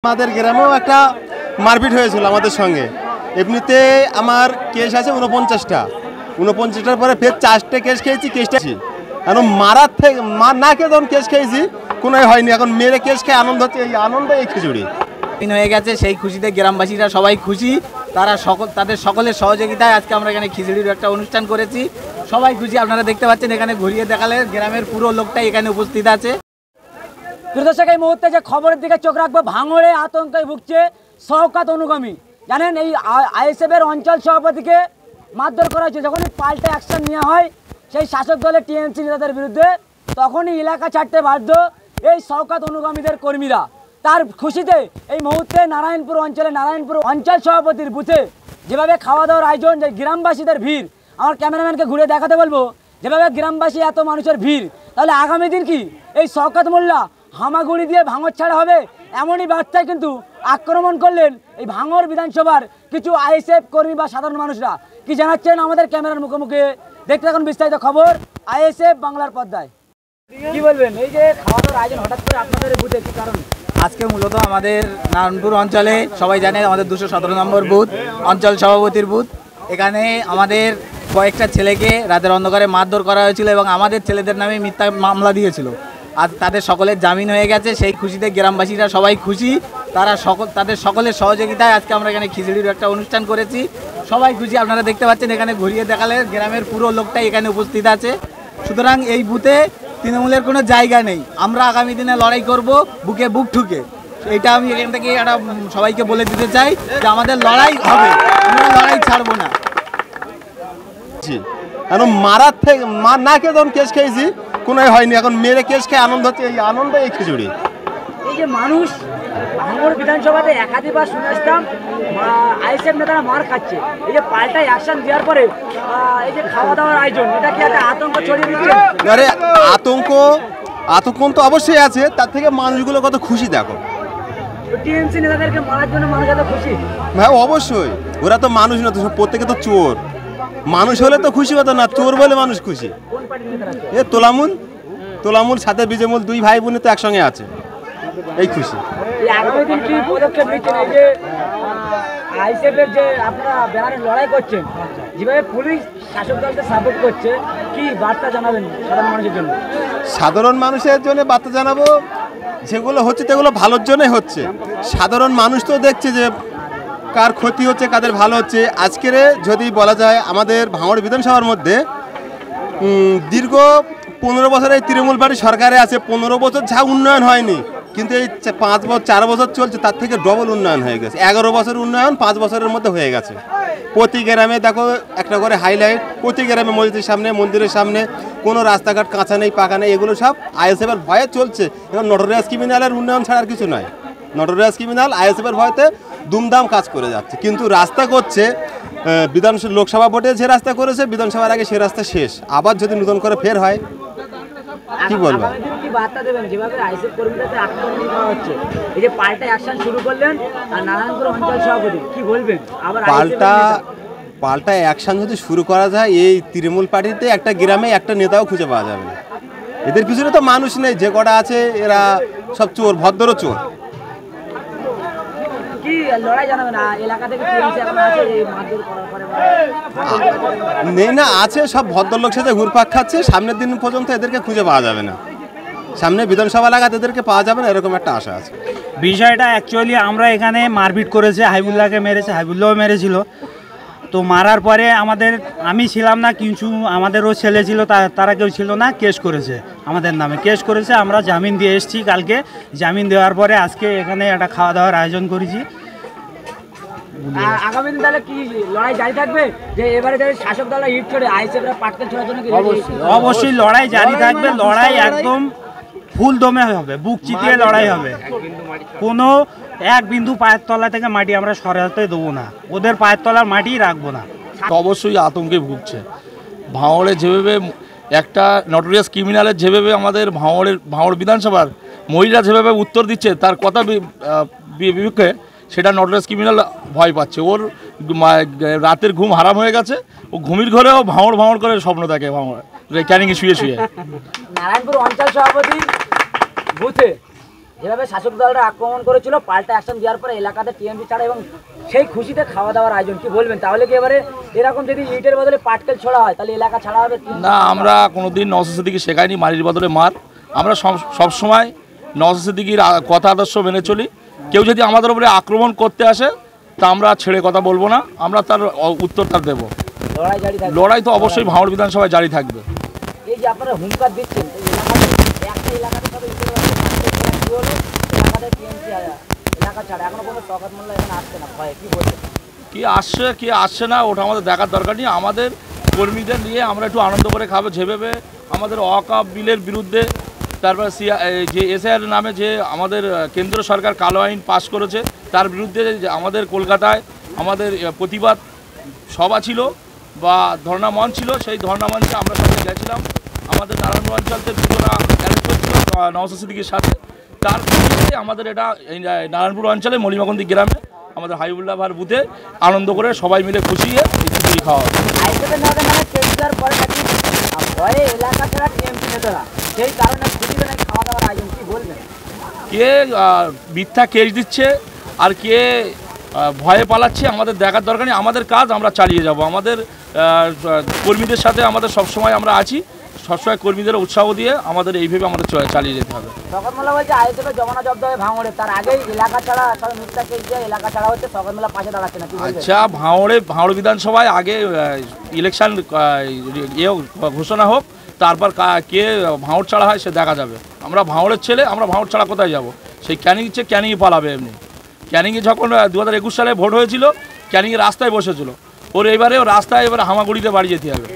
আমাদের গ্রামেও একটা মারপিট হয়েছিল আমাদের সঙ্গে। এমনিতে আমার কেস আছে 49টার পরে ফের 4টে কেস খেয়েছি। কেসটা এখন মারার থেকে মার না খেয়ে যখন কেস খেয়েছি কোনো হয়নি, এখন মেরে কেস খেয়ে আনন্দ হচ্ছে। এই আনন্দ এই খিচুড়ি হয়ে গেছে, সেই খুশিতে গ্রামবাসীরা সবাই খুশি। তাদের সকলের সহযোগিতায় আজকে আমরা এখানে খিচুড়ির একটা অনুষ্ঠান করেছি। সবাই খুশি, আপনারা দেখতে পাচ্ছেন এখানে ঘুরিয়ে দেখালে গ্রামের পুরো লোকটাই এখানে উপস্থিত আছে। দর্শক, এই মুহূর্তে যে খবরের দিকে চোখ রাখবো, ভাঙড়ে আতঙ্কে ভুগছে শওকত অনুগামী। জানেন, এই আইএসএফের অঞ্চল সভাপতিকে মারধর করা হয়েছে। যখনই পাল্টা অ্যাকশন নেওয়া হয় সেই শাসক দলের টিএমসি নেতাদের বিরুদ্ধে, তখনই এলাকা ছাড়তে বাধ্য এই শওকত অনুগামীদের কর্মীরা। তার খুশিতে এই মুহূর্তে নারায়ণপুর অঞ্চল সভাপতির বুথে যেভাবে খাওয়া দাওয়ার আয়োজন, যে গ্রামবাসীদের ভিড়, আমার ক্যামেরাম্যানকে ঘুরে দেখাতে বলবো যেভাবে গ্রামবাসী এত মানুষের ভিড়, তাহলে আগামী দিন কি এই শওকত মোল্লা হামাগুড়ি দিয়ে ভাঙড় ছাড়া হবে, এমনই বার্তায় কিন্তু আক্রমণ করলেন এই ভাঙড় বিধানসভার কিছু আইএসএফ কর্মী বা সাধারণ মানুষরা। কি জানাচ্ছেন আমাদের ক্যামেরার মুখোমুখি, দেখতে থাকুন বিস্তারিত খবর আইএসএফ বাংলার পর্দায়। কি বলবেন এই যে খাওয়া দাওয়ার আয়োজন হঠাৎ করে আপনাদের বুথে, কি কারণ? আজকে মূলত আমাদের নারায়ণপুর অঞ্চলে সবাই জানে আমাদের 217 নম্বর বুথ, অঞ্চল সভাপতির বুথ। এখানে আমাদের কয়েকটা ছেলেকে রাতের অন্ধকারে মারধর করা হয়েছিল এবং আমাদের ছেলেদের নামে মিথ্যা মামলা দিয়েছিল। আজ তাদের সকলের জামিন হয়ে গেছে, সেই খুশিতে গ্রামবাসীরা সবাই খুশি। তাদের সকলের সহযোগিতায় আজকে আমরা এখানে খিচুড়ির একটা অনুষ্ঠান করেছি। সবাই খুশি, আপনারা দেখতে পাচ্ছেন এখানে ঘুরিয়ে দেখালে গ্রামের পুরো লোকটাই এখানে উপস্থিত আছে। সুতরাং এই বুথে তৃণমূলের কোনো জায়গা নেই। আমরা আগামী দিনে লড়াই করব বুকে বুক ঠুকে। এটা আমি এখান থেকে একটা সবাইকে বলে দিতে চাই যে আমাদের লড়াই হবে, আমরা লড়াই ছাড়বো না। এখন মারার থেকে মার না খেয়ে যখন কেস খেয়েছি কোনো হয়নি, এখন মেরে কেস খেয়ে আনন্দ হচ্ছে। এই আনন্দ এই খিচুড়ি। এই যে মানুষ ভাঙড় বিধানসভাতে একাধিকবার শুনে আসতাম আইএসএফ নেতারা মার খাচ্ছে, এই যে পাল্টা অ্যাকশন দেওয়ার পরে এই যে খাওয়া দাওয়ার আয়োজন, এটা কি একটা আতঙ্ক ছড়িয়ে দিচ্ছে? আরে আতঙ্ক তো অবশ্যই আছে, তার থেকে মানুষগুলো কত খুশি দেখো। টিএমসি নেতাদেরকে মারার জন্য মানুষ এত খুশি? হ্যাঁ অবশ্যই, ওরা তো মানুষ না, তো প্রত্যেকে তো চোর। মানুষ হলে তো খুশি হতো না, চোর বলে মানুষ খুশি। এ তোলামুল সাথে বিজয়মূল দুই ভাই বোনে তো একসঙ্গে আছে, এই খুশি। আগামী দিন কি পদক্ষেপ নিচ্ছেন? এই যে আইএসএফের যে আপনারা ব্যানারে লড়াই করছেন, যেভাবে পুলিশ শাসক দলকে সাপোর্ট করছে, কি বার্তা জানাবেন সাধারণ মানুষের জন্য? সাধারণ মানুষের জন্য বার্তা জানাবো, যেগুলো হচ্ছে সেগুলো ভালোর জন্যই হচ্ছে। সাধারণ মানুষ তো দেখছে যে কার ক্ষতি হচ্ছে কাদের ভালো হচ্ছে। আজকের যদি বলা যায় আমাদের ভাঙড় বিধানসভার মধ্যে দীর্ঘ 15 বছর এই তৃণমূল পার্টি সরকারে আছে, 15 বছর যা উন্নয়ন হয়নি, কিন্তু এই 4 বছর চলছে তার থেকে ডবল উন্নয়ন হয়ে গেছে। 11 বছর উন্নয়ন 5 বছরের মধ্যে হয়ে গেছে। প্রতি গ্রামে দেখো একটা করে হাইলাইট, প্রতি গ্রামে মন্দিরের সামনে কোনো রাস্তাঘাট কাঁচা নেই পাকা নেই, এগুলো সব আইএসএফের ভয়ে চলছে। এখন নটরিয়াস ক্রিমিনালের উন্নয়ন ছাড়া আর কিছু নয়। নটরিয়াস ক্রিমিনাল আইএসএফের ভয়তে দুমদাম কাজ করে যাচ্ছে, কিন্তু রাস্তা করছে বিধানসভা লোকসভা ভোটে যে রাস্তা করেছে বিধানসভার আগে সে রাস্তা শেষ। আবার যদি নতুন করে ফের হয় কি বলবো? কি বার্তা দেবেন যেভাবে আইএসএফ কর্মীদের আক্রমণ করা হচ্ছে, এই যে পাল্টা অ্যাকশন শুরু করলেন আর নারায়ণপুর অঞ্চল সভাপতি, কি বলবেন? আবার পাল্টা অ্যাকশন যদি শুরু করা যায়, এই তৃণমূল পার্টিতে একটা গ্রামে একটা নেতাও খুঁজে পাওয়া যাবে না। এদের পিছনে তো মানুষ নেই, যে কটা আছে এরা সব চোর, ভদ্র চোর। কি লড়াই জানাবেন? এলাকা থেকে নেই না, আছে সব ভদ্রলোক সাথে ঘুরপাক খাচ্ছে। সামনের দিন পর্যন্ত এদেরকে খুঁজে পাওয়া যাবে না, সামনে বিধানসভা লাগাতে এদেরকে পাওয়া যাবে না, এরকম একটা আশা আছে। বিষয়টা অ্যাকচুয়ালি আমরা এখানে মারপিট করেছে, হাইবুল্লাহকে মেরেছে, হাইবুল্লাহও মেরেছিল। তো মারার পরে আমি ছিলাম না, কিছু আমাদেরও ছেলে ছিল, তারা কেউ ছিল না, কেস করেছে আমাদের নামে, কেস করেছে। আমরা জামিন দিয়ে এসেছি কালকে, জামিন দেওয়ার পরে আজকে এখানে একটা খাওয়া দাওয়ার আয়োজন করেছি। আগামী দিন তাহলে কি লড়াই জারি থাকবে? যে এবারে যারা শাসক দল হিট করে আইএসএফরা পাটকে ছোড়ার জন্য অবশ্যই লড়াই জারি থাকবে। লড়াই একদম ফুল দমে হবে, বুক চিতিয়ে লড়াই হবে। কোনো এক বিন্দু পায়ের তলা থেকে মাটি আমরা সরাতে দেবো না, ওদের পায়ের তলার মাটি রাখবো না। অবশ্যই আতঙ্কে ভুগছে। ভাঙড়ে যেভাবে একটা নটোরিয়াস ক্রিমিনালের যেভাবে আমাদের ভাঙড় বিধানসভার মহিলা যেভাবে উত্তর দিচ্ছে তার কথা বিপক্ষে, সেটা নটরিয়াস ক্রিমিনাল ভয় পাচ্ছে। ওর রাতের ঘুম হারাম হয়ে গেছে, ও ঘুমির ঘরেও ভাঙড় করে স্বপ্ন দেখে, ক্যানিংয়ে শুয়ে নারায়ণপুর অঞ্চল সভাপতি বুথে যেভাবে শাসক দলরা আক্রমণ করেছিল, পাল্টা অ্যাকশন দেওয়ার পরে এলাকাতে টিএমসি ছাড়া এবং সেই খুশিতে খাওয়া দাওয়ার আয়োজন, কি বলবেন? তাহলে কি এবারে এরকম যদি ইটের বদলে পাটকেল ছোড়া হয় তাহলে এলাকা ছাড়া হবে? না, আমরা কোনোদিন নওশাদ সিদ্দিকী শেখাইনি মারির বদলে মার। আমরা সবসময় নওশাদ সিদ্দিকীর কথা আদর্শ মেনে চলি। কেউ যদি আমাদের উপরে আক্রমণ করতে আসে তা আমরা ছেড়ে কথা বলবো না, আমরা তার উত্তরটা দেবো। লড়াই জারি থাকবে? লড়াই তো অবশ্যই ভাঙড় বিধানসভায় জারি থাকবে। এই যে আপনারা হুঙ্কার দিচ্ছেন, এই এলাকাতে একটা এলাকাতে সব ইটের বদলে পাটকেল কি হলো, এলাকাতে টিএমসি এলাকা ছাড়া এখনো কোনো শওকত মোল্লা এখানে আসছে না, ভয়ে কি বলছেন? কি আসছে কি আসছে না ওটা আমাদের দেখার দরকার নেই। আমাদের কর্মীদের নিয়ে আমরা একটু আনন্দ করে খাবো। যেভাবে আমাদের ওয়াকফ বিলের বিরুদ্ধে, তারপর যে এসআইআর নামে যে আমাদের কেন্দ্র সরকার কালো আইন পাস করেছে তার বিরুদ্ধে আমাদের কলকাতায় আমাদের প্রতিবাদ সভা ছিল বা ধর্ণা মঞ্চ ছিল। সেই ধর্ণা মঞ্চে আমরা সবাই গেছিলাম। আমাদের নারায়ণপুর অঞ্চল থেকে দুজনা অ্যারেস্ট করছিল নওশাদ সিদ্দিকীর সাথে। তার বিরুদ্ধে আমাদের এটা এই নারায়ণপুর অঞ্চলে মলিমাকন্দি গ্রামে আমাদের হাবিবুল্লাহ ভার বুথে আনন্দ করে সবাই মিলে খুশিয়ে খিচুড়ি খাওয়া হবে। ভয়ে এলাকা ছাড়া টিএমসি নেতারা, সেই কারণে খুশিতে নাকি খাওয়া দাওয়ার আয়োজন, কি বলবেন? কে মিথ্যা কেস দিচ্ছে আর কে ভয়ে পালাচ্ছে আমাদের দেখার দরকার নেই। আমাদের কাজ আমরা চালিয়ে যাব। আমাদের কর্মীদের সাথে আমাদের সবসময় আমরা আছি, সবসময় কর্মীদের উৎসাহ দিয়ে আমাদের এইভাবে আমাদের চালিয়ে যেতে হবে। শওকত মোল্লা বলছে আইএসএফের জমানা জব্দ হয় ভাঙড়ে, তার আগেই এলাকা ছাড়া সব মিথ্যা কেস দিয়ে এলাকা ছাড়া হচ্ছে, শওকত মোল্লা পাশে দাঁড়াচ্ছে না, কি বলবেন? আচ্ছা, ভাঙড় বিধানসভায় আগে ইলেকশন ঘোষণা হোক, তারপর কে ভাঙড় ছাড়া হয় সে দেখা যাবে। আমরা ভাঙড়ের ছেলে, আমরা ভাঙড় ছাড়া কোথায় যাব? সেই ক্যানিং ইচ্ছে ক্যানিংই পালাবে। এমনি ক্যানিংয়ে যখন 2021 সালে ভোট হয়েছিল, ক্যানিংয়ে রাস্তায় বসেছিল। ওর এবারেও রাস্তায় এবার হামাগুড়িতে বাড়ি যেতে হবে।